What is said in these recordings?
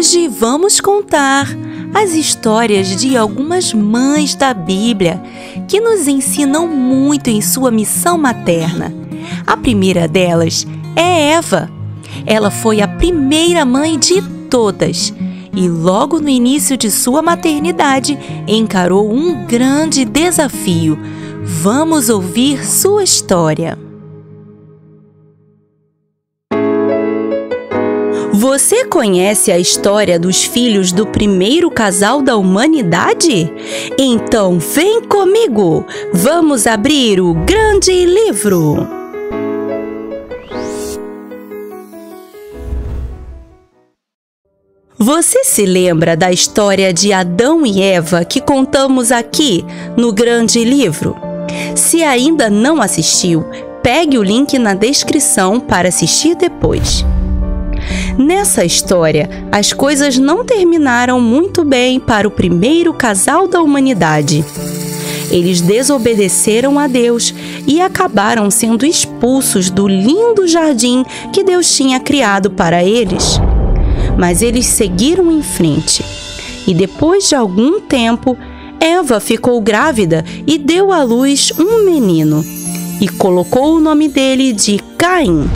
Hoje vamos contar as histórias de algumas mães da Bíblia que nos ensinam muito em sua missão materna. A primeira delas é Eva. Ela foi a primeira mãe de todas e logo no início de sua maternidade encarou um grande desafio. Vamos ouvir sua história. Você conhece a história dos filhos do primeiro casal da humanidade? Então vem comigo! Vamos abrir o grande livro! Você se lembra da história de Adão e Eva que contamos aqui no grande livro? Se ainda não assistiu, pegue o link na descrição para assistir depois. Nessa história, as coisas não terminaram muito bem para o primeiro casal da humanidade. Eles desobedeceram a Deus e acabaram sendo expulsos do lindo jardim que Deus tinha criado para eles. Mas eles seguiram em frente. E depois de algum tempo, Eva ficou grávida e deu à luz um menino. E colocou o nome dele de Caim.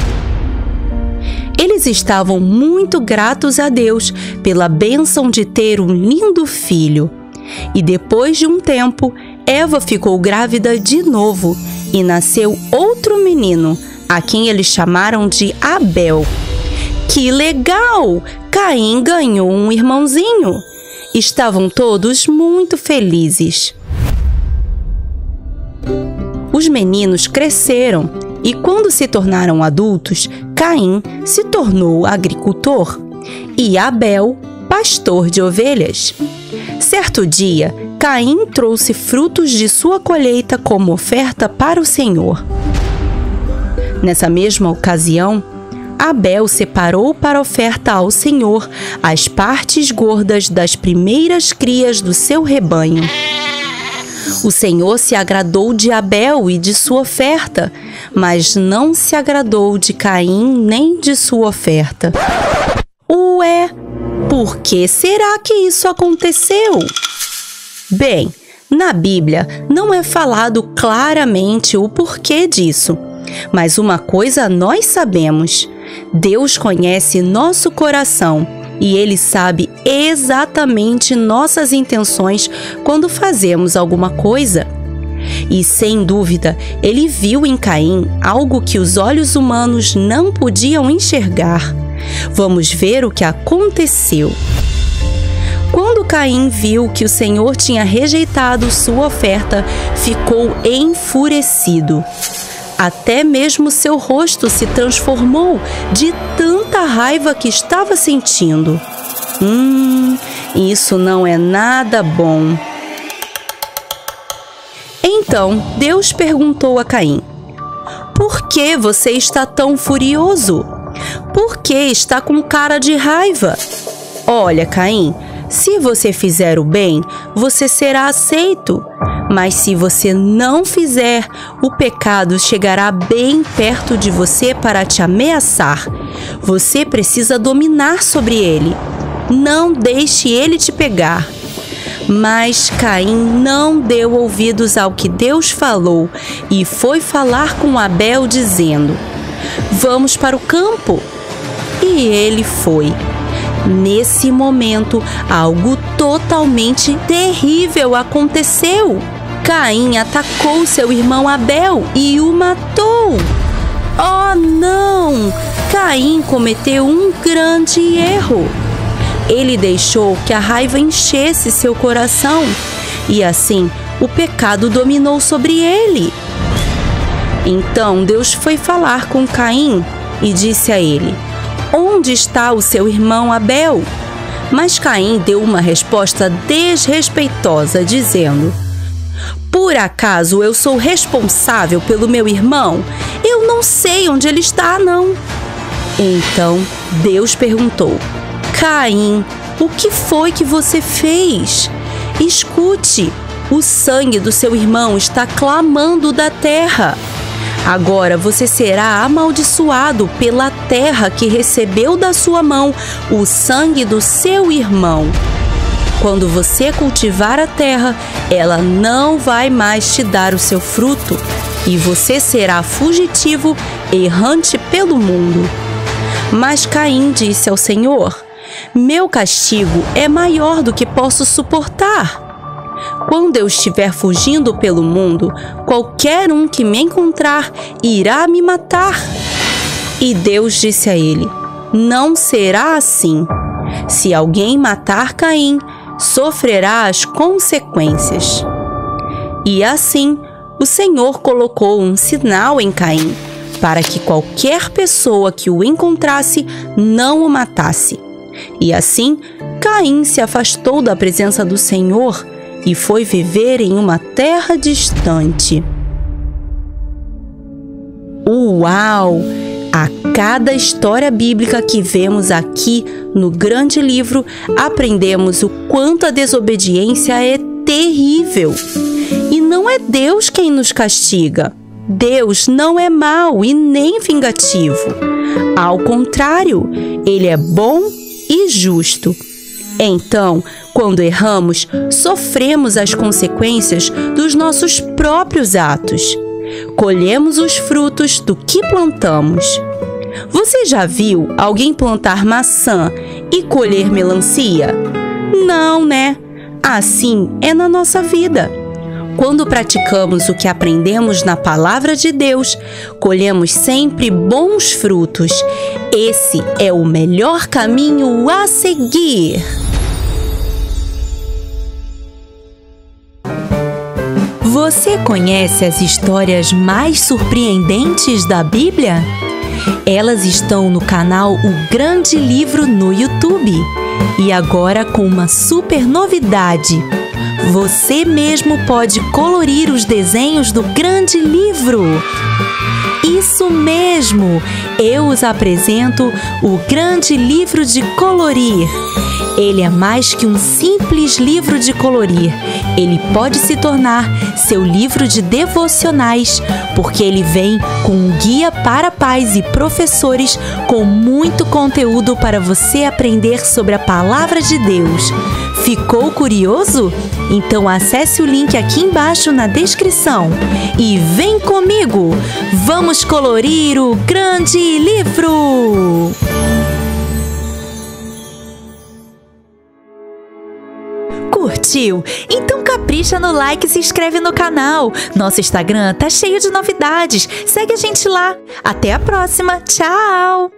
Eles estavam muito gratos a Deus pela bênção de ter um lindo filho. E depois de um tempo, Eva ficou grávida de novo e nasceu outro menino, a quem eles chamaram de Abel. Que legal! Caim ganhou um irmãozinho. Estavam todos muito felizes. Os meninos cresceram e quando se tornaram adultos, Caim se tornou agricultor e Abel, pastor de ovelhas. Certo dia, Caim trouxe frutos de sua colheita como oferta para o Senhor. Nessa mesma ocasião, Abel separou para oferta ao Senhor as partes gordas das primeiras crias do seu rebanho. O Senhor se agradou de Abel e de sua oferta, mas não se agradou de Caim nem de sua oferta. Ué, por que será que isso aconteceu? Bem, na Bíblia não é falado claramente o porquê disso, mas uma coisa nós sabemos: Deus conhece nosso coração e Ele sabe exatamente nossas intenções quando fazemos alguma coisa. E sem dúvida, Ele viu em Caim algo que os olhos humanos não podiam enxergar. Vamos ver o que aconteceu. Quando Caim viu que o Senhor tinha rejeitado sua oferta, ficou enfurecido. Até mesmo seu rosto se transformou de tanta raiva que estava sentindo. Isso não é nada bom. Então Deus perguntou a Caim: por que você está tão furioso? Por que está com cara de raiva? Olha, Caim, se você fizer o bem, você será aceito. Mas se você não fizer, o pecado chegará bem perto de você para te ameaçar. Você precisa dominar sobre ele. Não deixe ele te pegar. Mas Caim não deu ouvidos ao que Deus falou e foi falar com Abel dizendo: vamos para o campo. E ele foi. Nesse momento, algo totalmente terrível aconteceu. Caim atacou seu irmão Abel e o matou. Oh, não! Caim cometeu um grande erro. Ele deixou que a raiva enchesse seu coração e assim o pecado dominou sobre ele. Então Deus foi falar com Caim e disse a ele: onde está o seu irmão Abel? Mas Caim deu uma resposta desrespeitosa, dizendo: por acaso eu sou responsável pelo meu irmão? Eu não sei onde ele está, não. Então Deus perguntou: Caim, o que foi que você fez? Escute, o sangue do seu irmão está clamando da terra. Agora você será amaldiçoado pela terra que recebeu da sua mão o sangue do seu irmão. Quando você cultivar a terra, ela não vai mais te dar o seu fruto, e você será fugitivo, errante pelo mundo. Mas Caim disse ao Senhor: meu castigo é maior do que posso suportar. Quando eu estiver fugindo pelo mundo, qualquer um que me encontrar irá me matar. E Deus disse a ele: não será assim. Se alguém matar Caim, sofrerá as consequências. E assim, o Senhor colocou um sinal em Caim, para que qualquer pessoa que o encontrasse não o matasse. E assim, Caim se afastou da presença do Senhor e foi viver em uma terra distante. Uau! A cada história bíblica que vemos aqui no grande livro, aprendemos o quanto a desobediência é terrível. E não é Deus quem nos castiga. Deus não é mau e nem vingativo. Ao contrário, Ele é bom e justo. Então, quando erramos, sofremos as consequências dos nossos próprios atos. Colhemos os frutos do que plantamos. Você já viu alguém plantar maçã e colher melancia? Não, né? Assim é na nossa vida. Quando praticamos o que aprendemos na palavra de Deus, colhemos sempre bons frutos. Esse é o melhor caminho a seguir. Você conhece as histórias mais surpreendentes da Bíblia? Elas estão no canal O Grande Livro no YouTube. E agora com uma super novidade. Você mesmo pode colorir os desenhos do Grande Livro. Isso mesmo! Eu os apresento o Grande Livro de Colorir. Ele é mais que um simples livro de colorir. Ele pode se tornar seu livro de devocionais, porque ele vem com um guia para pais e professores com muito conteúdo para você aprender sobre a Palavra de Deus. Ficou curioso? Então acesse o link aqui embaixo na descrição e vem comigo! Vamos colorir o Grande Livro! Curtiu? Então capricha no like e se inscreve no canal. Nosso Instagram tá cheio de novidades. Segue a gente lá. Até a próxima. Tchau!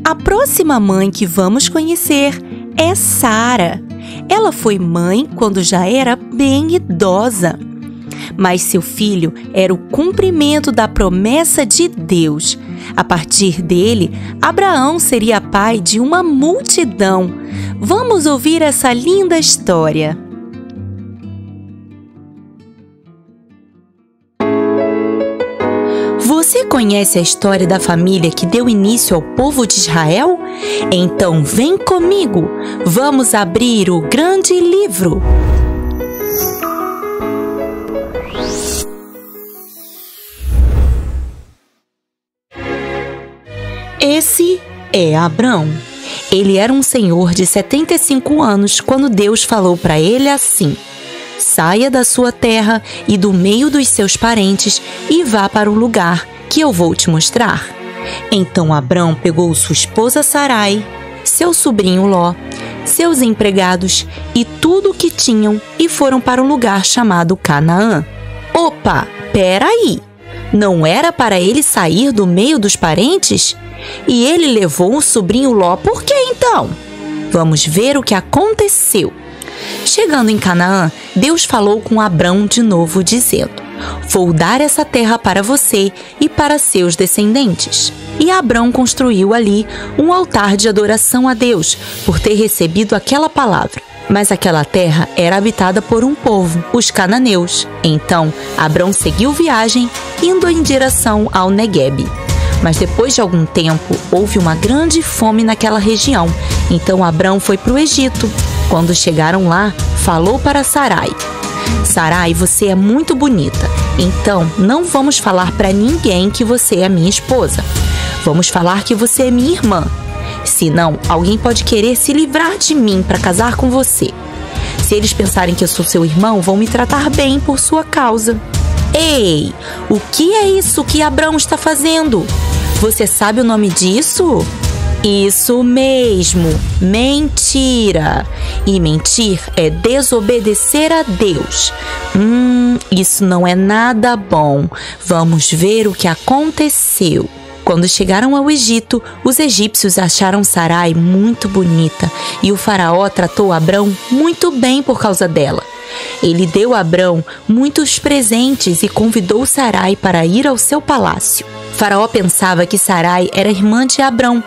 A próxima mãe que vamos conhecer é Sara. Ela foi mãe quando já era bem idosa. Mas seu filho era o cumprimento da promessa de Deus. A partir dele, Abraão seria pai de uma multidão. Vamos ouvir essa linda história. Você conhece a história da família que deu início ao povo de Israel? Então vem comigo, vamos abrir o Grande Livro. Esse é Abrão. Ele era um senhor de 75 anos quando Deus falou para ele assim: saia da sua terra e do meio dos seus parentes e vá para o lugar que eu vou te mostrar. Então Abrão pegou sua esposa Sarai, seu sobrinho Ló, seus empregados e tudo o que tinham e foram para um lugar chamado Canaã. Opa, peraí! Não era para ele sair do meio dos parentes? E ele levou o sobrinho Ló, por que então? Vamos ver o que aconteceu. Chegando em Canaã, Deus falou com Abrão de novo, dizendo: vou dar essa terra para você e para seus descendentes. E Abrão construiu ali um altar de adoração a Deus, por ter recebido aquela palavra. Mas aquela terra era habitada por um povo, os cananeus. Então, Abrão seguiu viagem, indo em direção ao Neguebe. Mas depois de algum tempo, houve uma grande fome naquela região. Então Abrão foi para o Egito. Quando chegaram lá, falou para Sarai: Sarai, você é muito bonita Então, não vamos falar para ninguém que você é minha esposa. Vamos falar que você é minha irmã. Senão, alguém pode querer se livrar de mim para casar com você. Se eles pensarem que eu sou seu irmão, vão me tratar bem por sua causa. Ei, o que é isso que Abrão está fazendo? Você sabe o nome disso? Isso mesmo, mentira. E mentir é desobedecer a Deus. Isso não é nada bom. Vamos ver o que aconteceu. Quando chegaram ao Egito, os egípcios acharam Sarai muito bonita e o faraó tratou Abrão muito bem por causa dela. Ele deu a Abrão muitos presentes e convidou Sarai para ir ao seu palácio. Faraó pensava que Sarai era irmã de Abrão,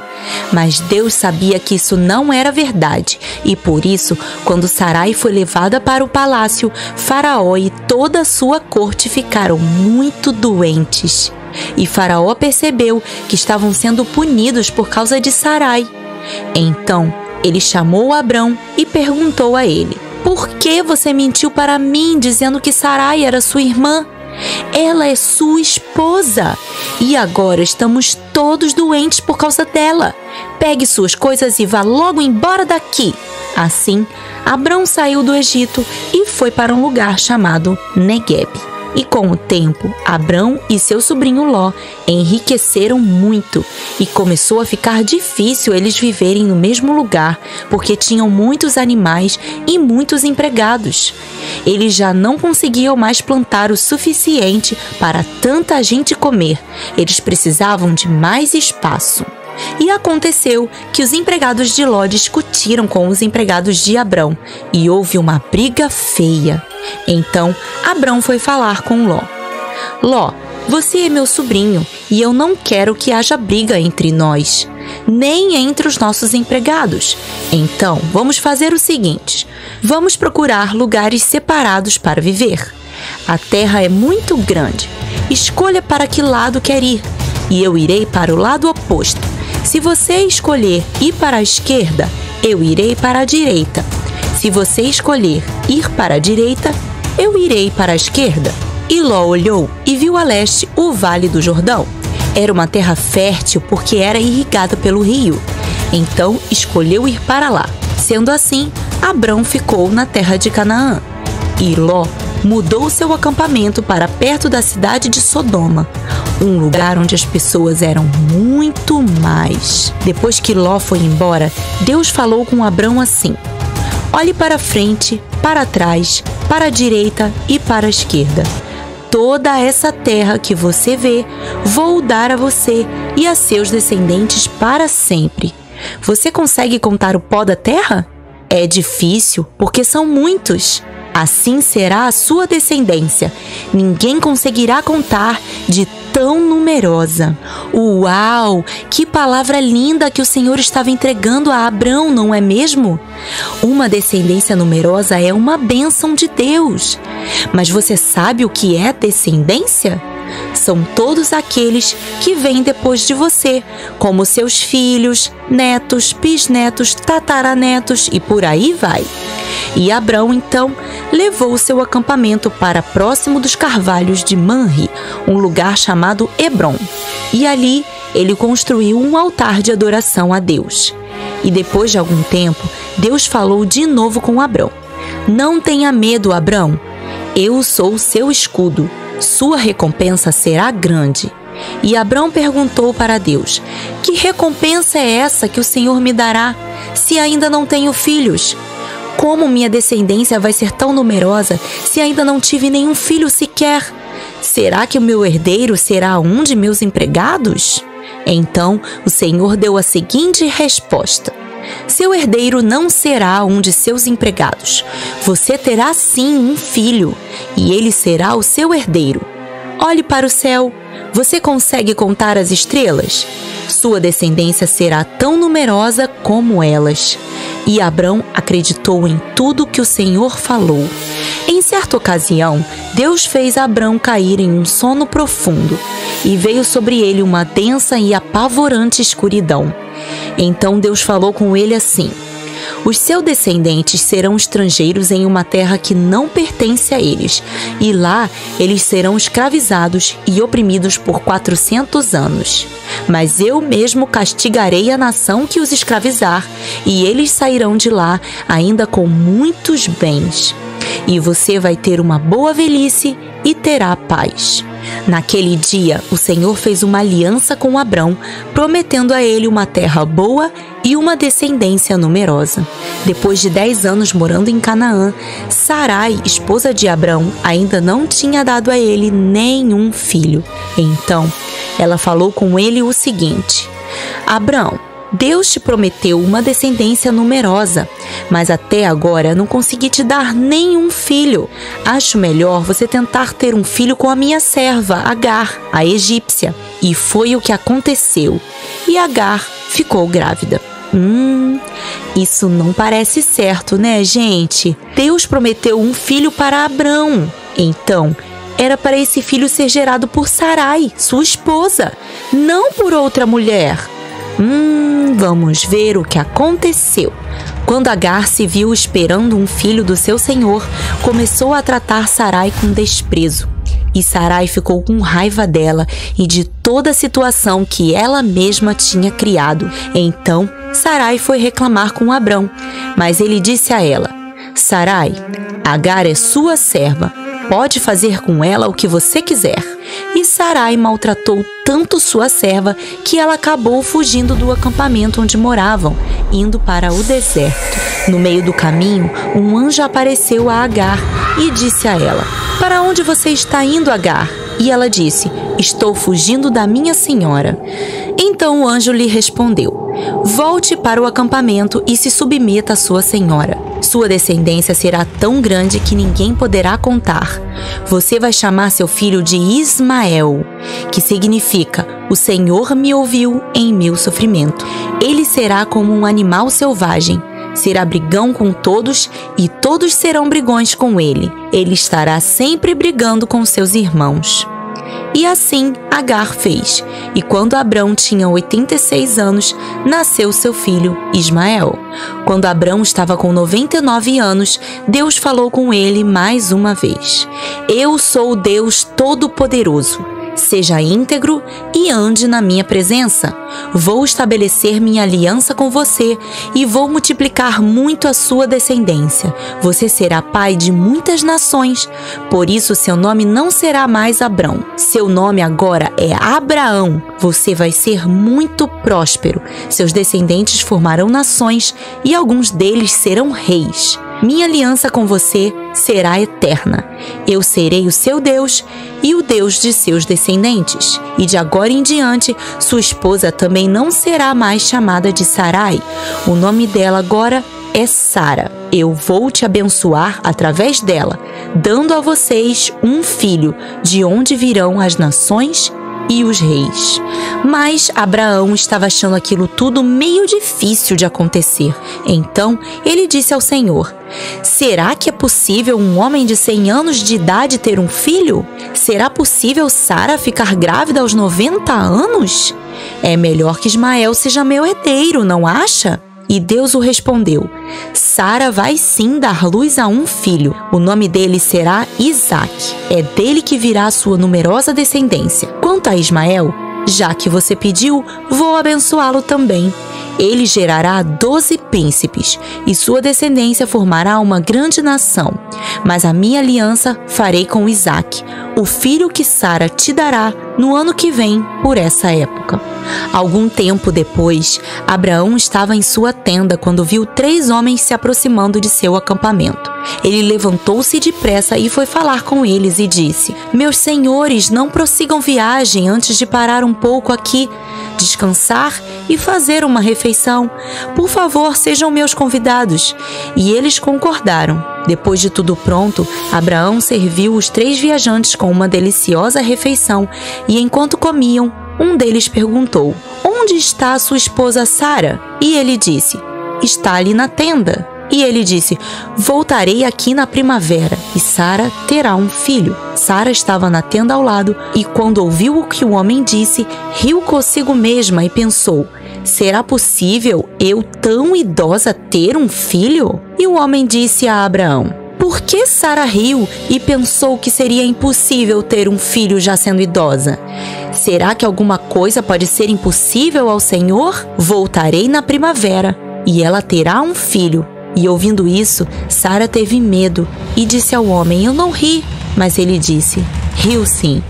mas Deus sabia que isso não era verdade e por isso, quando Sarai foi levada para o palácio, Faraó e toda a sua corte ficaram muito doentes. E Faraó percebeu que estavam sendo punidos por causa de Sarai. Então, ele chamou Abrão e perguntou a ele: por que você mentiu para mim dizendo que Sarai era sua irmã? Ela é sua esposa e agora estamos todos doentes por causa dela. Pegue suas coisas e vá logo embora daqui. Assim, Abrão saiu do Egito e foi para um lugar chamado Negueb. E com o tempo, Abrão e seu sobrinho Ló enriqueceram muito e começou a ficar difícil eles viverem no mesmo lugar porque tinham muitos animais e muitos empregados. Eles já não conseguiam mais plantar o suficiente para tanta gente comer. Eles precisavam de mais espaço. E aconteceu que os empregados de Ló discutiram com os empregados de Abrão e houve uma briga feia. Então, Abrão foi falar com Ló. Ló, você é meu sobrinho e eu não quero que haja briga entre nós, nem entre os nossos empregados. Então, vamos fazer o seguinte: vamos procurar lugares separados para viver. A terra é muito grande. Escolha para que lado quer ir e eu irei para o lado oposto. Se você escolher ir para a esquerda, eu irei para a direita. Se você escolher ir para a direita, eu irei para a esquerda. E Ló olhou e viu a leste o Vale do Jordão. Era uma terra fértil porque era irrigada pelo rio. Então escolheu ir para lá. Sendo assim, Abrão ficou na terra de Canaã. E Ló mudou seu acampamento para perto da cidade de Sodoma, um lugar onde as pessoas eram muito mais. Depois que Ló foi embora, Deus falou com Abrão assim: olhe para frente, para trás, para a direita e para a esquerda. Toda essa terra que você vê, vou dar a você e a seus descendentes para sempre. Você consegue contar o pó da terra? É difícil, porque são muitos. Assim será a sua descendência. Ninguém conseguirá contar de tão numerosa. Uau! Que palavra linda que o Senhor estava entregando a Abrão, não é mesmo? Uma descendência numerosa é uma bênção de Deus. Mas você sabe o que é descendência? São todos aqueles que vêm depois de você, como seus filhos, netos, bisnetos, tataranetos e por aí vai. E Abrão, então, levou o seu acampamento para próximo dos carvalhos de Manre, um lugar chamado Hebrom. E ali ele construiu um altar de adoração a Deus. E depois de algum tempo, Deus falou de novo com Abrão: não tenha medo, Abrão. Eu sou o seu escudo. Sua recompensa será grande. E Abrão perguntou para Deus: que recompensa é essa que o Senhor me dará, se ainda não tenho filhos? Como minha descendência vai ser tão numerosa se ainda não tive nenhum filho sequer? Será que o meu herdeiro será um de meus empregados? Então o Senhor deu a seguinte resposta: seu herdeiro não será um de seus empregados. Você terá sim um filho, e ele será o seu herdeiro. Olhe para o céu. Você consegue contar as estrelas? Sua descendência será tão numerosa como elas. E Abrão acreditou em tudo que o Senhor falou. Em certa ocasião, Deus fez Abrão cair em um sono profundo, e veio sobre ele uma densa e apavorante escuridão. Então Deus falou com ele assim: Os seus descendentes serão estrangeiros em uma terra que não pertence a eles, e lá eles serão escravizados e oprimidos por 400 anos. Mas eu mesmo castigarei a nação que os escravizar, e eles sairão de lá ainda com muitos bens. E você vai ter uma boa velhice e terá paz. Naquele dia, o Senhor fez uma aliança com Abrão, prometendo a ele uma terra boa e uma descendência numerosa. Depois de 10 anos morando em Canaã, Sarai, esposa de Abrão, ainda não tinha dado a ele nenhum filho. Então, ela falou com ele o seguinte: Abrão, Deus te prometeu uma descendência numerosa, mas até agora não consegui te dar nenhum filho. Acho melhor você tentar ter um filho com a minha serva, Agar, a egípcia. E foi o que aconteceu. E Agar ficou grávida. Isso não parece certo, né, gente? Deus prometeu um filho para Abrão. Então, era para esse filho ser gerado por Sarai, sua esposa, não por outra mulher. Vamos ver o que aconteceu. Quando Agar se viu esperando um filho do seu senhor, começou a tratar Sarai com desprezo. E Sarai ficou com raiva dela e de toda a situação que ela mesma tinha criado. Então, Sarai foi reclamar com Abrão, mas ele disse a ela: Sarai, Agar é sua serva. Pode fazer com ela o que você quiser. E Sarai maltratou tanto sua serva que ela acabou fugindo do acampamento onde moravam, indo para o deserto. No meio do caminho, um anjo apareceu a Agar e disse a ela: Para onde você está indo, Agar? E ela disse: Estou fugindo da minha senhora. Então o anjo lhe respondeu: Volte para o acampamento e se submeta à sua senhora. Sua descendência será tão grande que ninguém poderá contar. Você vai chamar seu filho de Ismael, que significa: O Senhor me ouviu em meu sofrimento. Ele será como um animal selvagem. Será brigão com todos e todos serão brigões com ele. Ele estará sempre brigando com seus irmãos. E assim Agar fez. E quando Abrão tinha 86 anos, nasceu seu filho Ismael. Quando Abrão estava com 99 anos, Deus falou com ele mais uma vez: Eu sou o Deus Todo-Poderoso. Seja íntegro e ande na minha presença. Vou estabelecer minha aliança com você e vou multiplicar muito a sua descendência. Você será pai de muitas nações. Por isso, seu nome não será mais Abrão. Seu nome agora é Abraão. Você vai ser muito próspero. Seus descendentes formarão nações e alguns deles serão reis. Minha aliança com você será eterna. Eu serei o seu Deus e o Deus de seus descendentes. E de agora em diante, sua esposa também não será mais chamada de Sarai. O nome dela agora é Sara. Eu vou te abençoar através dela, dando a vocês um filho, de onde virão as nações e os reis. Mas Abraão estava achando aquilo tudo meio difícil de acontecer. Então ele disse ao Senhor: Será que é possível um homem de 100 anos de idade ter um filho? Será possível Sara ficar grávida aos 90 anos? É melhor que Ismael seja meu herdeiro, não acha? E Deus o respondeu: Sara vai sim dar luz a um filho. O nome dele será Isaque. É dele que virá a sua numerosa descendência. Quanto a Ismael, já que você pediu, vou abençoá-lo também. Ele gerará 12 príncipes, e sua descendência formará uma grande nação. Mas a minha aliança farei com Isaque, o filho que Sara te dará no ano que vem, por essa época. Algum tempo depois, Abraão estava em sua tenda quando viu 3 homens se aproximando de seu acampamento. Ele levantou-se depressa e foi falar com eles e disse: Meus senhores, não prossigam viagem antes de parar um pouco aqui, descansar e fazer uma refeição. Por favor, sejam meus convidados. E eles concordaram. Depois de tudo pronto, Abraão serviu os 3 viajantes com uma deliciosa refeição, e enquanto comiam, um deles perguntou: Onde está a sua esposa Sara? E ele disse: Está ali na tenda. E ele disse: Voltarei aqui na primavera, e Sara terá um filho. Sara estava na tenda ao lado, e quando ouviu o que o homem disse, riu consigo mesma e pensou: será possível eu, tão idosa, ter um filho? E o homem disse a Abraão: por que Sara riu e pensou que seria impossível ter um filho já sendo idosa? Será que alguma coisa pode ser impossível ao Senhor? Voltarei na primavera e ela terá um filho. E ouvindo isso, Sara teve medo e disse ao homem: eu não ri. Mas ele disse: riu sim.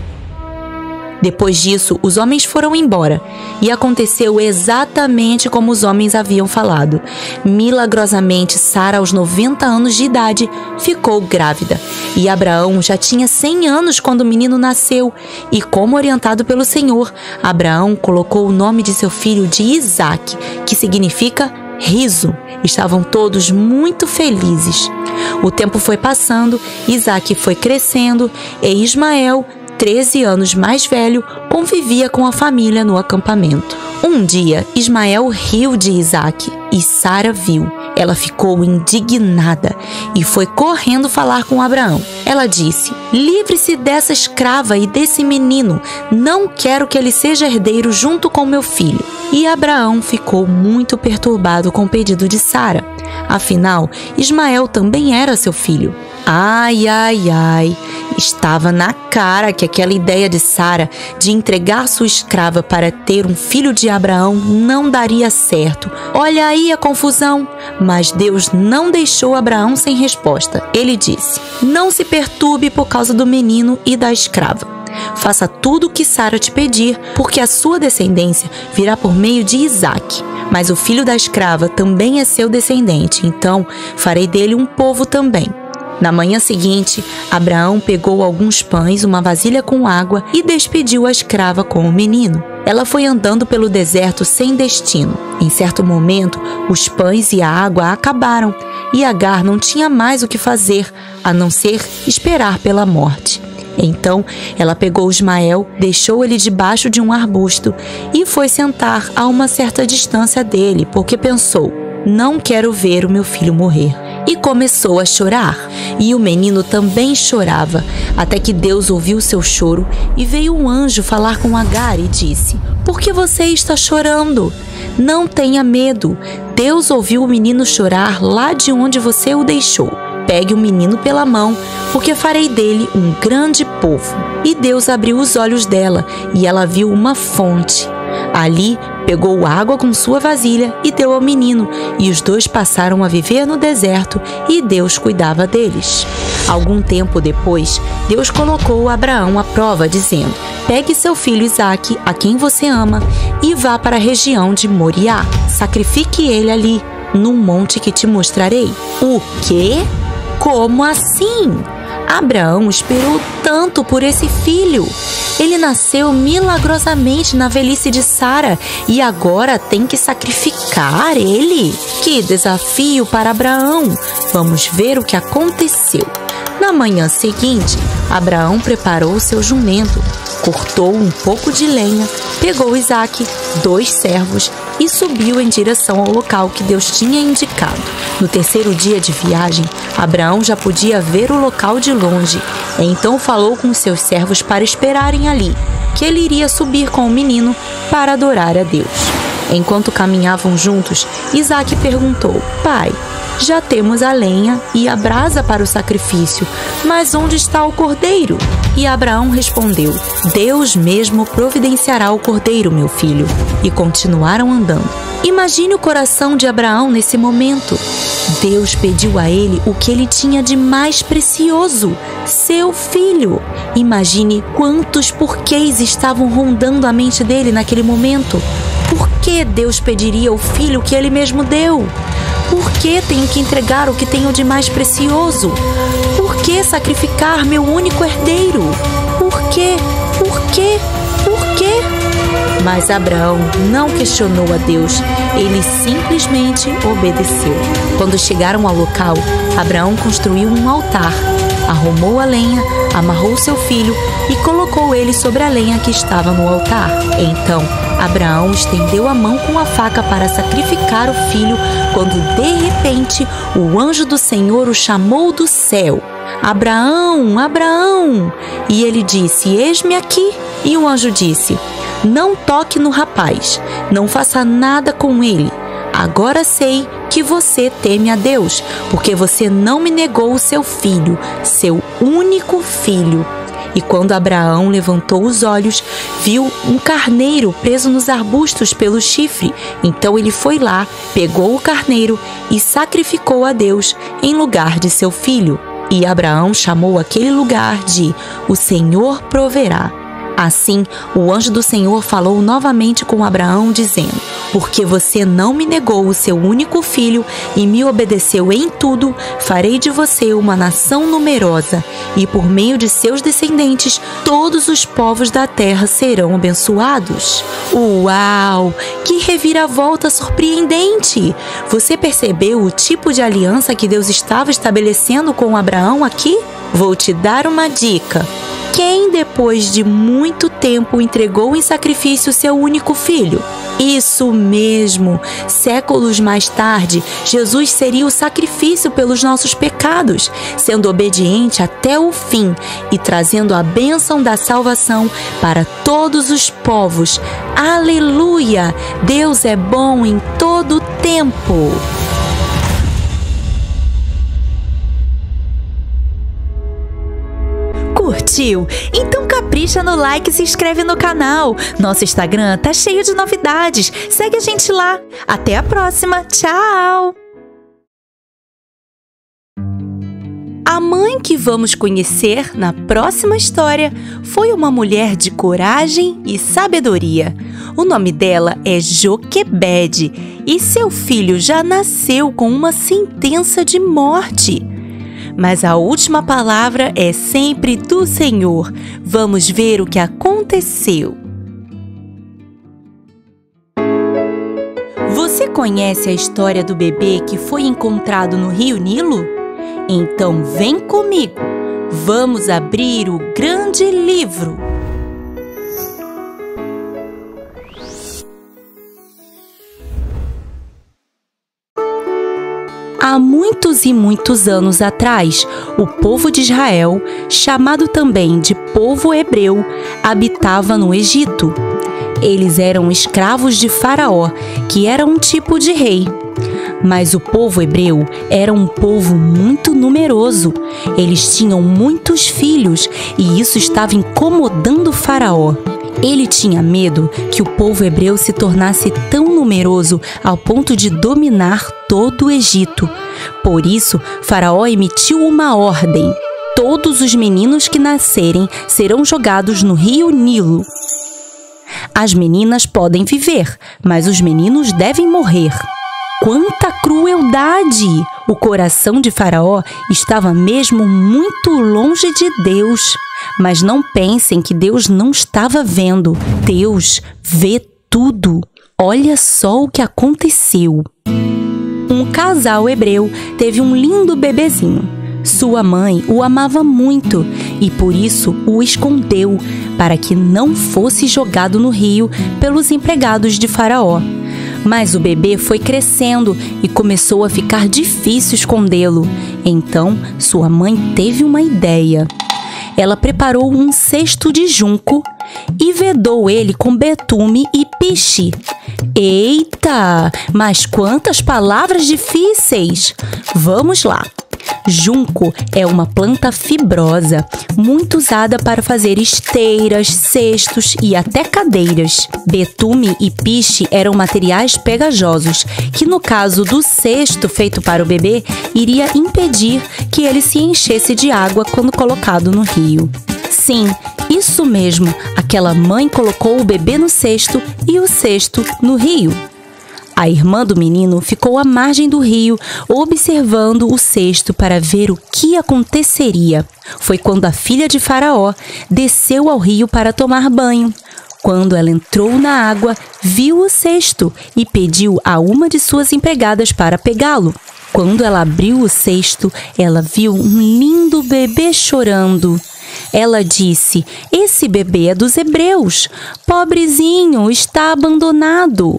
Depois disso, os homens foram embora, e aconteceu exatamente como os homens haviam falado. Milagrosamente, Sara, aos 90 anos de idade, ficou grávida, e Abraão já tinha 100 anos quando o menino nasceu, e como orientado pelo Senhor, Abraão colocou o nome de seu filho de Isaque, que significa riso. Estavam todos muito felizes. O tempo foi passando, Isaque foi crescendo, e Ismael, 13 anos mais velho, convivia com a família no acampamento. Um dia, Ismael riu de Isaque e Sara viu. Ela ficou indignada e foi correndo falar com Abraão. Ela disse: livre-se dessa escrava e desse menino. Não quero que ele seja herdeiro junto com meu filho. E Abraão ficou muito perturbado com o pedido de Sara. Afinal, Ismael também era seu filho. Ai, ai, ai. Estava na cara que aquela ideia de Sara de entregar sua escrava para ter um filho de Abraão não daria certo. Olha aí a confusão. Mas Deus não deixou Abraão sem resposta. Ele disse: não se perturbe por causa do menino e da escrava. Faça tudo o que Sara te pedir, porque a sua descendência virá por meio de Isaque. Mas o filho da escrava também é seu descendente, então farei dele um povo também. Na manhã seguinte, Abraão pegou alguns pães, uma vasilha com água e despediu a escrava com o menino. Ela foi andando pelo deserto sem destino. Em certo momento, os pães e a água acabaram e Agar não tinha mais o que fazer, a não ser esperar pela morte. Então, ela pegou Ismael, deixou ele debaixo de um arbusto e foi sentar a uma certa distância dele, porque pensou: não quero ver o meu filho morrer. E começou a chorar. E o menino também chorava, até que Deus ouviu seu choro e veio um anjo falar com Agar e disse: por que você está chorando? Não tenha medo. Deus ouviu o menino chorar lá de onde você o deixou. Pegue o menino pela mão, porque farei dele um grande povo. E Deus abriu os olhos dela, e ela viu uma fonte. Ali, pegou água com sua vasilha e deu ao menino, e os dois passaram a viver no deserto, e Deus cuidava deles. Algum tempo depois, Deus colocou Abraão à prova, dizendo: pegue seu filho Isaque, a quem você ama, e vá para a região de Moriá. Sacrifique ele ali, num monte que te mostrarei. O quê? Como assim? Abraão esperou tanto por esse filho. Ele nasceu milagrosamente na velhice de Sara e agora tem que sacrificar ele? Que desafio para Abraão! Vamos ver o que aconteceu. Na manhã seguinte, Abraão preparou seu jumento, cortou um pouco de lenha, pegou Isaque, 2 servos e subiu em direção ao local que Deus tinha indicado. No terceiro dia de viagem, Abraão já podia ver o local de longe. Então falou com seus servos para esperarem ali, que ele iria subir com o menino para adorar a Deus. Enquanto caminhavam juntos, Isaque perguntou: pai, já temos a lenha e a brasa para o sacrifício, mas onde está o cordeiro? E Abraão respondeu: Deus mesmo providenciará o cordeiro, meu filho. E continuaram andando. Imagine o coração de Abraão nesse momento. Deus pediu a ele o que ele tinha de mais precioso: seu filho. Imagine quantos porquês estavam rondando a mente dele naquele momento. Por que Deus pediria o filho que ele mesmo deu? Por que tenho que entregar o que tenho de mais precioso? Por que sacrificar meu único herdeiro? Por quê? Por quê? Por quê? Mas Abraão não questionou a Deus, ele simplesmente obedeceu. Quando chegaram ao local, Abraão construiu um altar, arrumou a lenha, amarrou seu filho e colocou ele sobre a lenha que estava no altar. Então, Abraão estendeu a mão com a faca para sacrificar o filho, quando de repente o anjo do Senhor o chamou do céu: Abraão, Abraão! E ele disse: eis-me aqui. E o anjo disse: Não toque no rapaz, não faça nada com ele. Agora sei que você teme a Deus, porque você não me negou o seu filho, seu único filho. E quando Abraão levantou os olhos, viu um carneiro preso nos arbustos pelo chifre. Então ele foi lá, pegou o carneiro e sacrificou a Deus em lugar de seu filho. E Abraão chamou aquele lugar de "O Senhor proverá". Assim, o anjo do Senhor falou novamente com Abraão, dizendo: "Porque você não me negou o seu único filho e me obedeceu em tudo, farei de você uma nação numerosa, e por meio de seus descendentes, todos os povos da terra serão abençoados." Uau! Que reviravolta surpreendente! Você percebeu o tipo de aliança que Deus estava estabelecendo com Abraão aqui? Vou te dar uma dica. Quem, depois de muito tempo, entregou em sacrifício seu único filho? Isso mesmo! Séculos mais tarde, Jesus seria o sacrifício pelos nossos pecados, sendo obediente até o fim e trazendo a bênção da salvação para todos os povos. Aleluia! Deus é bom em todo o tempo! Curtiu? Então capricha no like e se inscreve no canal. Nosso Instagram tá cheio de novidades. Segue a gente lá. Até a próxima. Tchau! A mãe que vamos conhecer na próxima história foi uma mulher de coragem e sabedoria. O nome dela é Joquebede e seu filho já nasceu com uma sentença de morte. Mas a última palavra é sempre do Senhor. Vamos ver o que aconteceu. Você conhece a história do bebê que foi encontrado no Rio Nilo? Então vem comigo. Vamos abrir o grande livro. Há muitos e muitos anos atrás, o povo de Israel, chamado também de povo hebreu, habitava no Egito. Eles eram escravos de Faraó, que era um tipo de rei. Mas o povo hebreu era um povo muito numeroso. Eles tinham muitos filhos e isso estava incomodando Faraó. Ele tinha medo que o povo hebreu se tornasse tão numeroso ao ponto de dominar todo o Egito. Por isso, Faraó emitiu uma ordem: todos os meninos que nascerem serão jogados no rio Nilo. As meninas podem viver, mas os meninos devem morrer. Quanta crueldade! O coração de Faraó estava mesmo muito longe de Deus. Mas não pensem que Deus não estava vendo. Deus vê tudo. Olha só o que aconteceu. Um casal hebreu teve um lindo bebezinho. Sua mãe o amava muito e por isso o escondeu para que não fosse jogado no rio pelos empregados de Faraó. Mas o bebê foi crescendo e começou a ficar difícil escondê-lo. Então, sua mãe teve uma ideia. Ela preparou um cesto de junco e vedou ele com betume e piche. Eita! Mas quantas palavras difíceis! Vamos lá! Junco é uma planta fibrosa, muito usada para fazer esteiras, cestos e até cadeiras. Betume e piche eram materiais pegajosos, que no caso do cesto feito para o bebê, iria impedir que ele se enchesse de água quando colocado no rio. Sim, isso mesmo, aquela mãe colocou o bebê no cesto e o cesto no rio. A irmã do menino ficou à margem do rio, observando o cesto para ver o que aconteceria. Foi quando a filha de Faraó desceu ao rio para tomar banho. Quando ela entrou na água, viu o cesto e pediu a uma de suas empregadas para pegá-lo. Quando ela abriu o cesto, ela viu um lindo bebê chorando. Ela disse: "Esse bebê é dos hebreus. Pobrezinho, está abandonado."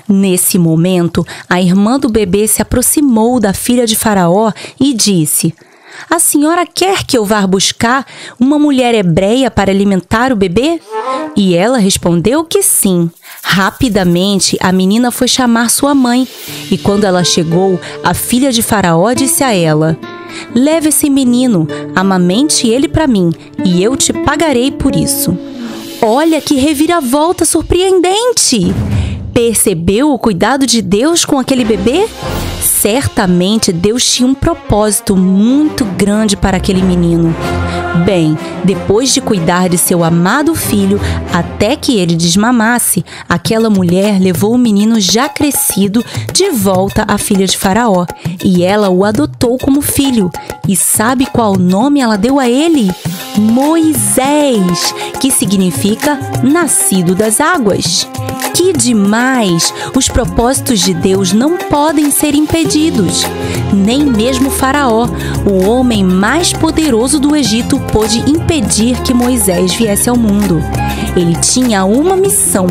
Nesse momento, a irmã do bebê se aproximou da filha de Faraó e disse: a senhora quer que eu vá buscar uma mulher hebreia para alimentar o bebê? E ela respondeu que sim. Rapidamente, a menina foi chamar sua mãe, e quando ela chegou, a filha de Faraó disse a ela: leve esse menino, amamente ele para mim, e eu te pagarei por isso. Olha que reviravolta surpreendente! Percebeu o cuidado de Deus com aquele bebê? Certamente Deus tinha um propósito muito grande para aquele menino. Bem, depois de cuidar de seu amado filho até que ele desmamasse, aquela mulher levou o menino já crescido de volta à filha de Faraó, e ela o adotou como filho. E sabe qual nome ela deu a ele? Moisés, que significa nascido das águas. Que demais! Os propósitos de Deus não podem ser impedidos. Nem mesmo Faraó, o homem mais poderoso do Egito, pôde impedir que Moisés viesse ao mundo. Ele tinha uma missão,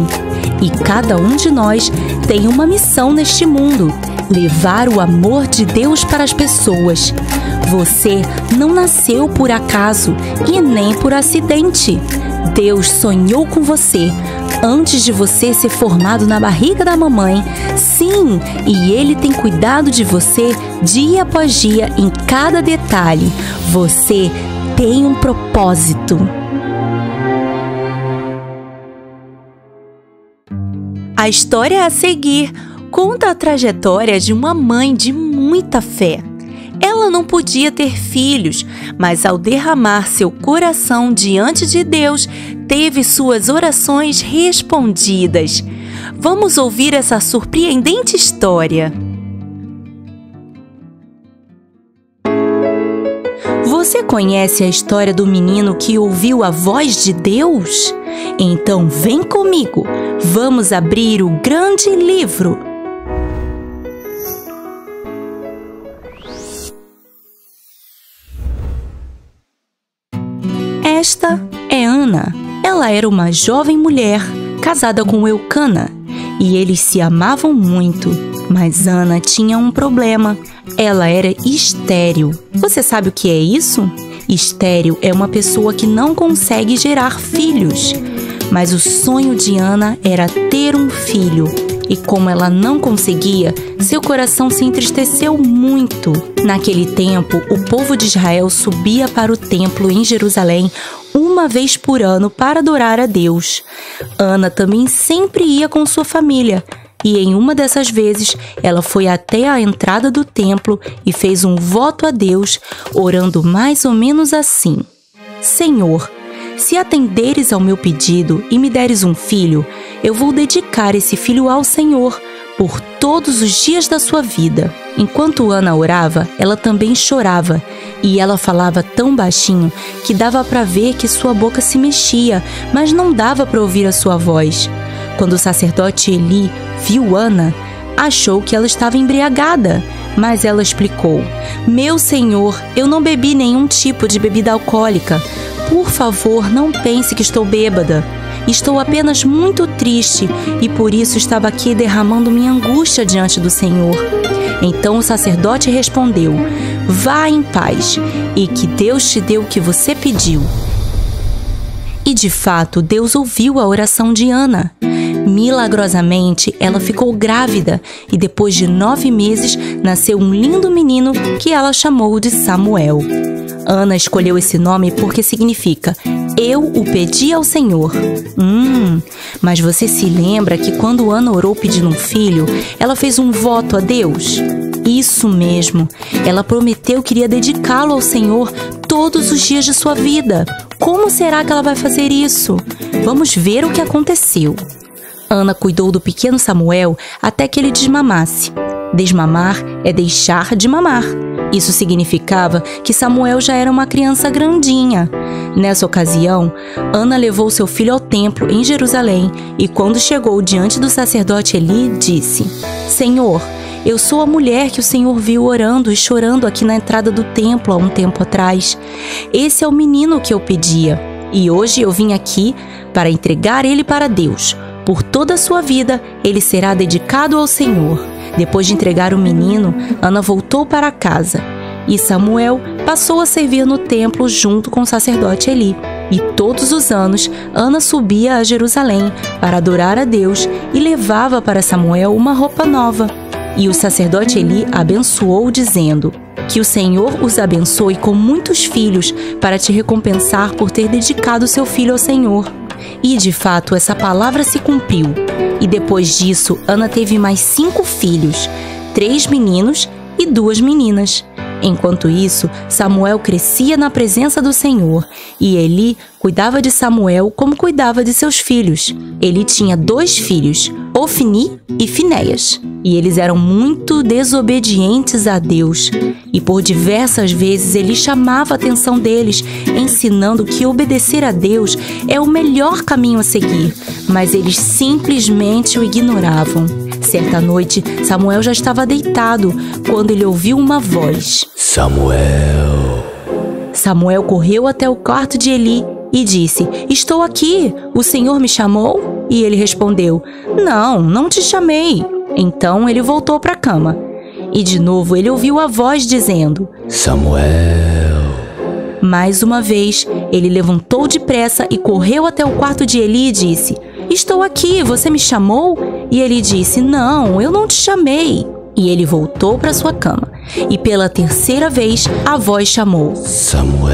e cada um de nós tem uma missão neste mundo: levar o amor de Deus para as pessoas. Você não nasceu por acaso e nem por acidente. Deus sonhou com você antes de você ser formado na barriga da mamãe. Sim, e Ele tem cuidado de você dia após dia em cada detalhe. Você tem um propósito. A história a seguir conta a trajetória de uma mãe de muita fé. Ela não podia ter filhos, mas ao derramar seu coração diante de Deus, teve suas orações respondidas. Vamos ouvir essa surpreendente história. Você conhece a história do menino que ouviu a voz de Deus? Então vem comigo, vamos abrir o grande livro. Esta é Ana. Ela era uma jovem mulher, casada com Eucana, e eles se amavam muito. Mas Ana tinha um problema. Ela era estéril. Você sabe o que é isso? Estéril é uma pessoa que não consegue gerar filhos. Mas o sonho de Ana era ter um filho. E como ela não conseguia, seu coração se entristeceu muito. Naquele tempo, o povo de Israel subia para o templo em Jerusalém uma vez por ano para adorar a Deus. Ana também sempre ia com sua família. E em uma dessas vezes, ela foi até a entrada do templo e fez um voto a Deus, orando mais ou menos assim: Senhor, se atenderes ao meu pedido e me deres um filho, eu vou dedicar esse filho ao Senhor por todos os dias da sua vida. Enquanto Ana orava, ela também chorava, e ela falava tão baixinho que dava para ver que sua boca se mexia, mas não dava para ouvir a sua voz. Quando o sacerdote Eli viu Ana, achou que ela estava embriagada, mas ela explicou: Meu senhor, eu não bebi nenhum tipo de bebida alcoólica. Por favor, não pense que estou bêbada. Estou apenas muito triste e por isso estava aqui derramando minha angústia diante do Senhor. Então o sacerdote respondeu: Vá em paz e que Deus te dê o que você pediu. E de fato, Deus ouviu a oração de Ana. Milagrosamente, ela ficou grávida e depois de 9 meses nasceu um lindo menino que ela chamou de Samuel. Ana escolheu esse nome porque significa Eu o pedi ao Senhor. Mas você se lembra que quando Ana orou pedindo um filho, ela fez um voto a Deus? Isso mesmo, ela prometeu que iria dedicá-lo ao Senhor todos os dias de sua vida. Como será que ela vai fazer isso? Vamos ver o que aconteceu. Ana cuidou do pequeno Samuel até que ele desmamasse. Desmamar é deixar de mamar. Isso significava que Samuel já era uma criança grandinha. Nessa ocasião, Ana levou seu filho ao templo em Jerusalém e quando chegou diante do sacerdote Eli, disse: Senhor, eu sou a mulher que o Senhor viu orando e chorando aqui na entrada do templo há um tempo atrás. Esse é o menino que eu pedia e hoje eu vim aqui para entregar ele para Deus. Por toda a sua vida, ele será dedicado ao Senhor. Depois de entregar o menino, Ana voltou para casa. E Samuel passou a servir no templo junto com o sacerdote Eli. E todos os anos, Ana subia a Jerusalém para adorar a Deus e levava para Samuel uma roupa nova. E o sacerdote Eli abençoou, dizendo: que o Senhor os abençoe com muitos filhos para te recompensar por ter dedicado seu filho ao Senhor. E, de fato, essa palavra se cumpriu. E depois disso, Ana teve mais 5 filhos, 3 meninos e 2 meninas. Enquanto isso, Samuel crescia na presença do Senhor, e Eli cuidava de Samuel como cuidava de seus filhos. Eli tinha 2 filhos, Ofni e Finéias, e eles eram muito desobedientes a Deus. E por diversas vezes Eli chamava a atenção deles, ensinando que obedecer a Deus é o melhor caminho a seguir, mas eles simplesmente o ignoravam. Certa noite, Samuel já estava deitado quando ele ouviu uma voz. Samuel. Samuel correu até o quarto de Eli e disse: estou aqui, o Senhor me chamou? E ele respondeu: não te chamei. Então ele voltou para a cama. E de novo ele ouviu a voz dizendo: Samuel. Mais uma vez, ele levantou depressa e correu até o quarto de Eli e disse: estou aqui, você me chamou? E ele disse: não, eu não te chamei. E ele voltou para sua cama. E pela terceira vez, a voz chamou: Samuel.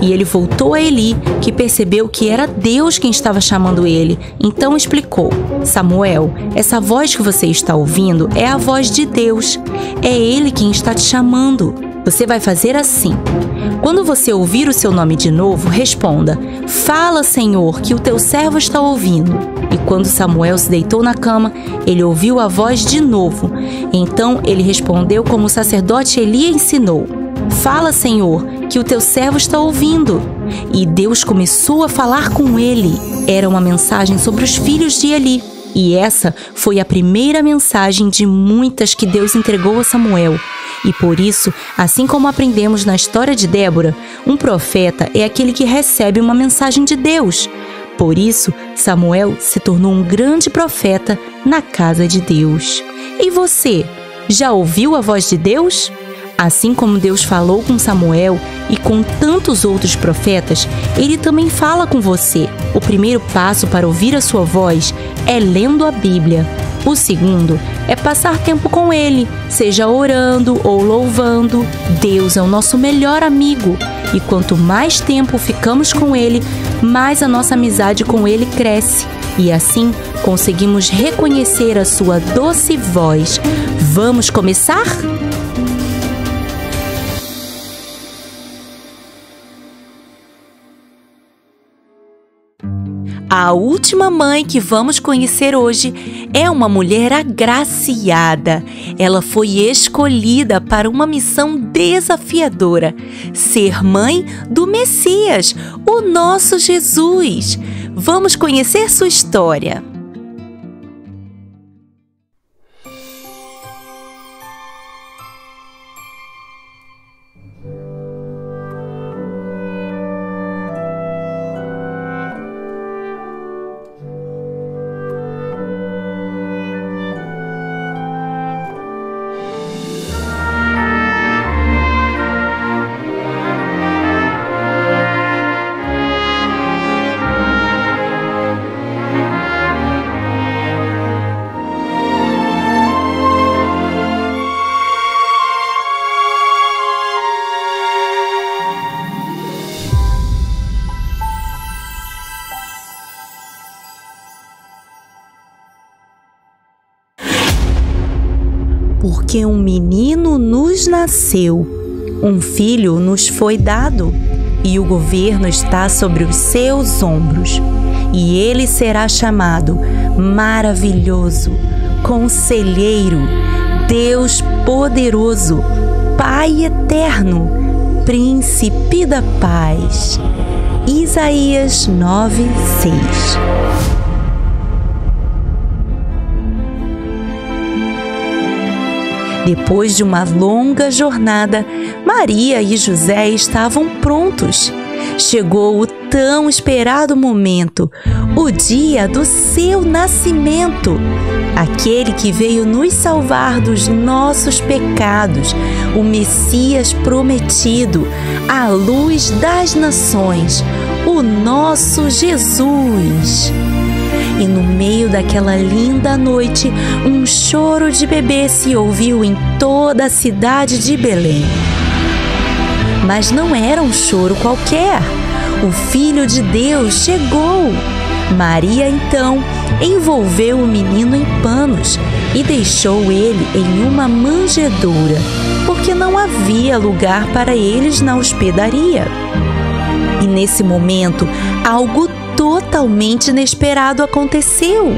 E ele voltou a Eli, que percebeu que era Deus quem estava chamando ele. Então explicou: Samuel, essa voz que você está ouvindo é a voz de Deus. É Ele quem está te chamando. Você vai fazer assim: quando você ouvir o seu nome de novo, responda: fala, Senhor, que o teu servo está ouvindo. E quando Samuel se deitou na cama, ele ouviu a voz de novo. Então ele respondeu como o sacerdote Eli ensinou: fala, Senhor, que o teu servo está ouvindo. E Deus começou a falar com ele. Era uma mensagem sobre os filhos de Eli. E essa foi a primeira mensagem de muitas que Deus entregou a Samuel. E por isso, assim como aprendemos na história de Débora, um profeta é aquele que recebe uma mensagem de Deus. Por isso, Samuel se tornou um grande profeta na casa de Deus. E você, já ouviu a voz de Deus? Assim como Deus falou com Samuel e com tantos outros profetas, Ele também fala com você. O primeiro passo para ouvir a sua voz é lendo a Bíblia. O segundo é passar tempo com Ele, seja orando ou louvando. Deus é o nosso melhor amigo. E quanto mais tempo ficamos com Ele, mais a nossa amizade com Ele cresce. E assim conseguimos reconhecer a sua doce voz. Vamos começar? A última mãe que vamos conhecer hoje é uma mulher agraciada. Ela foi escolhida para uma missão desafiadora: ser mãe do Messias, o nosso Jesus. Vamos conhecer sua história. Porque um menino nos nasceu, um filho nos foi dado, e o governo está sobre os seus ombros. E ele será chamado Maravilhoso, Conselheiro, Deus Poderoso, Pai Eterno, Príncipe da Paz. Isaías 9:6. Depois de uma longa jornada, Maria e José estavam prontos. Chegou o tão esperado momento. o dia do seu nascimento, aquele que veio nos salvar dos nossos pecados, o Messias prometido, a luz das nações, o nosso Jesus. E no meio daquela linda noite, um choro de bebê se ouviu em toda a cidade de Belém. Mas não era um choro qualquer. O Filho de Deus chegou. Maria, então, envolveu o menino em panos e deixou ele em uma manjedoura, porque não havia lugar para eles na hospedaria. E nesse momento, algo totalmente inesperado aconteceu.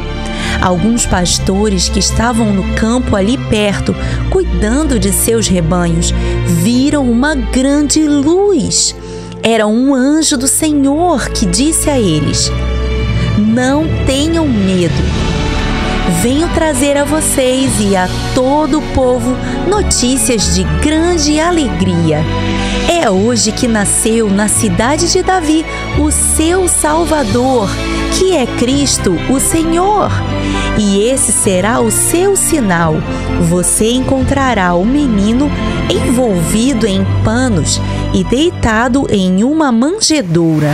Alguns pastores que estavam no campo ali perto, cuidando de seus rebanhos, viram uma grande luz. Era um anjo do Senhor que disse a eles: "Não tenham medo. Venho trazer a vocês e a todo o povo notícias de grande alegria. É hoje que nasceu na cidade de Davi o seu Salvador, que é Cristo, o Senhor. E esse será o seu sinal. Você encontrará o menino envolvido em panos e deitado em uma manjedoura."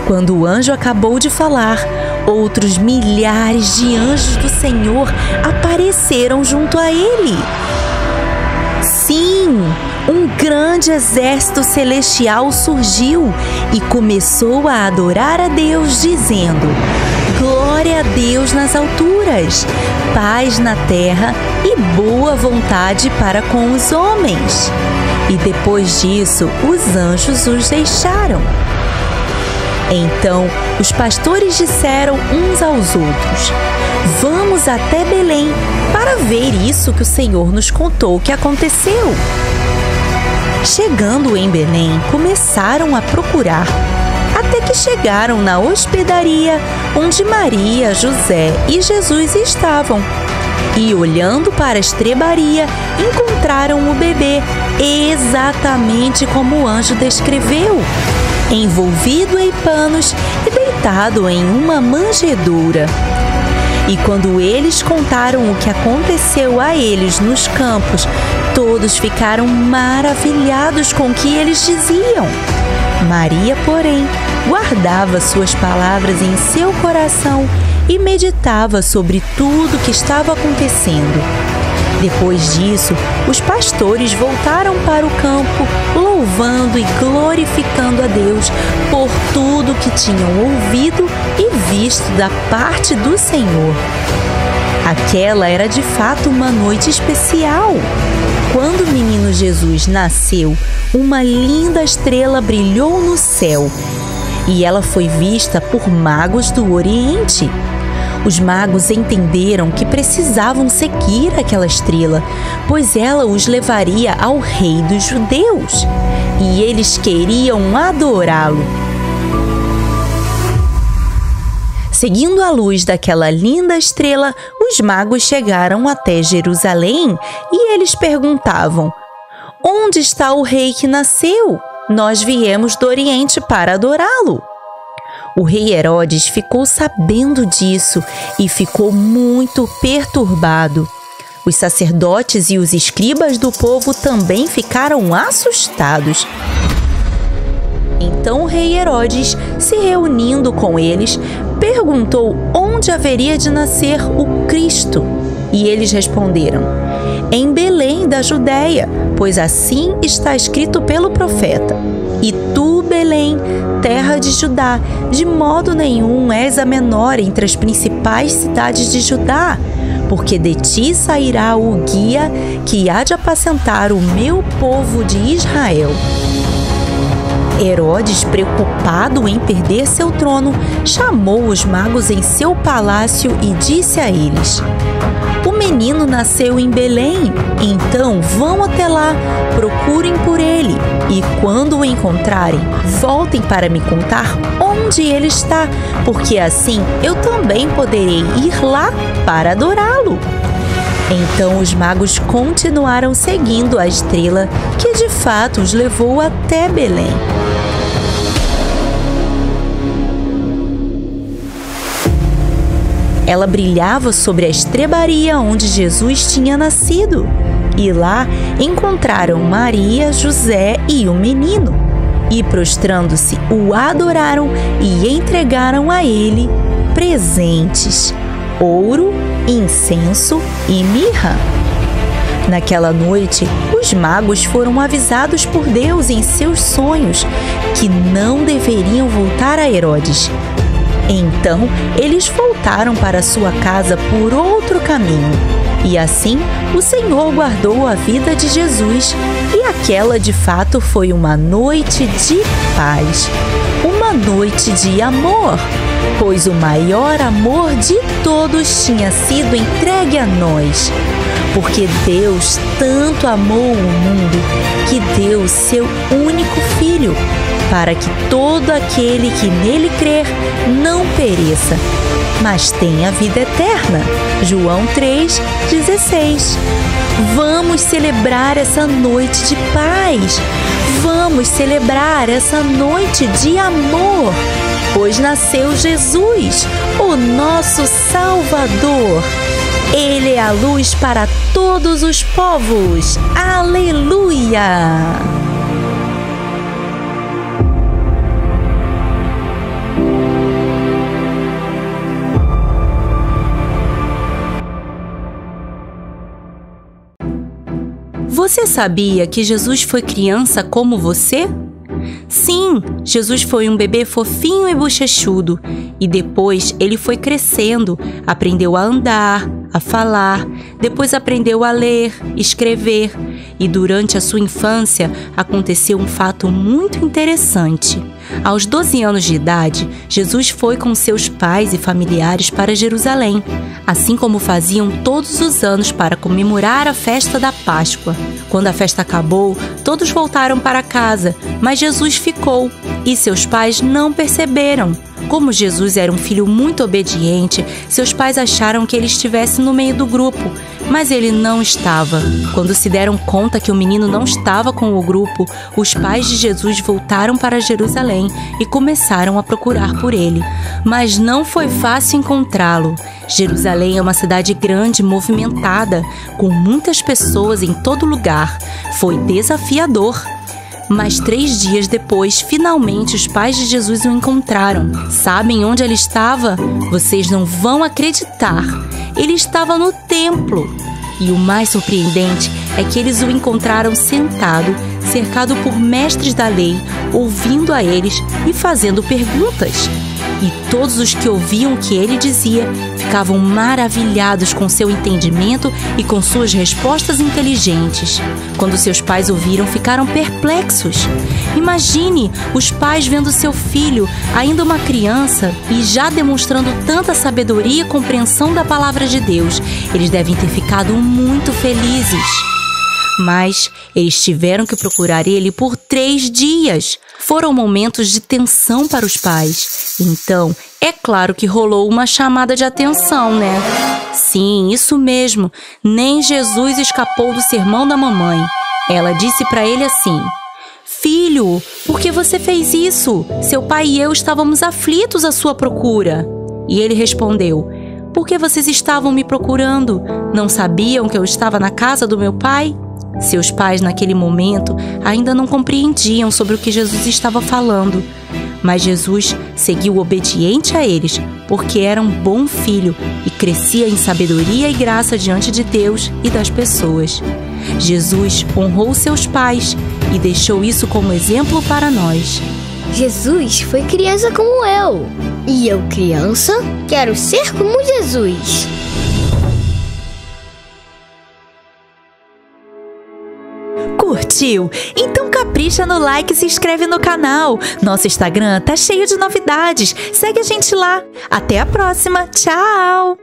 Quando o anjo acabou de falar, outros milhares de anjos do Senhor apareceram junto a ele. Sim, um grande exército celestial surgiu e começou a adorar a Deus, dizendo: "Glória a Deus nas alturas, paz na terra e boa vontade para com os homens." E depois disso, os anjos os deixaram. Então os pastores disseram uns aos outros: "Vamos até Belém para ver isso que o Senhor nos contou que aconteceu." Chegando em Belém, começaram a procurar, até que chegaram na hospedaria onde Maria, José e Jesus estavam. E olhando para a estrebaria, encontraram o bebê exatamente como o anjo descreveu, envolvido em panos e deitado em uma manjedoura. E quando eles contaram o que aconteceu a eles nos campos, todos ficaram maravilhados com o que eles diziam. Maria, porém, guardava suas palavras em seu coração e meditava sobre tudo o que estava acontecendo. Depois disso, os pastores voltaram para o campo, louvando e glorificando a Deus por tudo que tinham ouvido e visto da parte do Senhor. Aquela era de fato uma noite especial. Quando o menino Jesus nasceu, uma linda estrela brilhou no céu e ela foi vista por magos do Oriente. Os magos entenderam que precisavam seguir aquela estrela, pois ela os levaria ao rei dos judeus, e eles queriam adorá-lo. Seguindo a luz daquela linda estrela, os magos chegaram até Jerusalém e eles perguntavam: "Onde está o rei que nasceu? Nós viemos do Oriente para adorá-lo." O rei Herodes ficou sabendo disso e ficou muito perturbado. Os sacerdotes e os escribas do povo também ficaram assustados. Então o rei Herodes, se reunindo com eles, perguntou onde haveria de nascer o Cristo. E eles responderam: "Em Belém da Judéia, pois assim está escrito pelo profeta: E tu, Belém, terra de Judá, de modo nenhum és a menor entre as principais cidades de Judá, porque de ti sairá o guia que há de apacentar o meu povo de Israel." Herodes, preocupado em perder seu trono, chamou os magos em seu palácio e disse a eles: "O menino nasceu em Belém, então vão até lá, procurem por ele, e quando o encontrarem, voltem para me contar onde ele está, porque assim eu também poderei ir lá para adorá-lo." Então os magos continuaram seguindo a estrela, que de fato os levou até Belém. Ela brilhava sobre a estrebaria onde Jesus tinha nascido. E lá encontraram Maria, José e o menino. E prostrando-se, o adoraram e entregaram a ele presentes: ouro, incenso e mirra. Naquela noite, os magos foram avisados por Deus em seus sonhos que não deveriam voltar a Herodes. Então, eles voltaram para sua casa por outro caminho. E assim, o Senhor guardou a vida de Jesus. E aquela, de fato, foi uma noite de paz. Uma noite de amor, pois o maior amor de todos tinha sido entregue a nós. Porque Deus tanto amou o mundo que deu o seu único Filho, para que todo aquele que nele crer não pereça, mas tenha vida eterna. João 3,16. Vamos celebrar essa noite de paz. Vamos celebrar essa noite de amor, pois nasceu Jesus, o nosso Salvador. Ele é a luz para todos os povos. Aleluia! Você sabia que Jesus foi criança como você? Sim, Jesus foi um bebê fofinho e bochechudo, e depois ele foi crescendo, aprendeu a andar, a falar, depois aprendeu a ler, escrever, e durante a sua infância aconteceu um fato muito interessante. Aos 12 anos de idade, Jesus foi com seus pais e familiares para Jerusalém, assim como faziam todos os anos para comemorar a festa da Páscoa. Quando a festa acabou, todos voltaram para casa, mas Jesus ficou e seus pais não perceberam. Como Jesus era um filho muito obediente, seus pais acharam que ele estivesse no meio do grupo, mas ele não estava. Quando se deram conta que o menino não estava com o grupo, os pais de Jesus voltaram para Jerusalém e começaram a procurar por ele. Mas não foi fácil encontrá-lo. Jerusalém é uma cidade grande e movimentada, com muitas pessoas em todo lugar. Foi desafiador. Mas 3 dias depois, finalmente os pais de Jesus o encontraram. Sabem onde ele estava? Vocês não vão acreditar. Ele estava no templo. E o mais surpreendente é que eles o encontraram sentado, cercado por mestres da lei, ouvindo a eles e fazendo perguntas. E todos os que ouviam o que ele dizia ficavam maravilhados com seu entendimento e com suas respostas inteligentes. Quando seus pais ouviram, ficaram perplexos. Imagine os pais vendo seu filho, ainda uma criança, e já demonstrando tanta sabedoria e compreensão da palavra de Deus. Eles devem ter ficado muito felizes. Mas eles tiveram que procurar ele por 3 dias. Foram momentos de tensão para os pais. Então, é claro que rolou uma chamada de atenção, né? Sim, isso mesmo. Nem Jesus escapou do sermão da mamãe. Ela disse para ele assim: "Filho, por que você fez isso? Seu pai e eu estávamos aflitos à sua procura." E ele respondeu: "Por que vocês estavam me procurando? Não sabiam que eu estava na casa do meu pai?" Seus pais, naquele momento, ainda não compreendiam sobre o que Jesus estava falando. Mas Jesus seguiu obediente a eles, porque era um bom filho e crescia em sabedoria e graça diante de Deus e das pessoas. Jesus honrou seus pais e deixou isso como exemplo para nós. Jesus foi criança como eu. E eu, criança, quero ser como Jesus. Curtiu? Então capricha no like e se inscreve no canal. Nosso Instagram tá cheio de novidades. Segue a gente lá. Até a próxima. Tchau!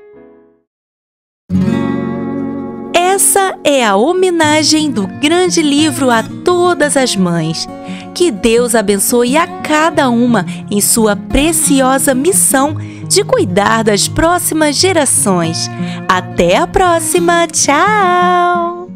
Essa é a homenagem do grande livro a todas as mães. Que Deus abençoe a cada uma em sua preciosa missão de cuidar das próximas gerações. Até a próxima. Tchau!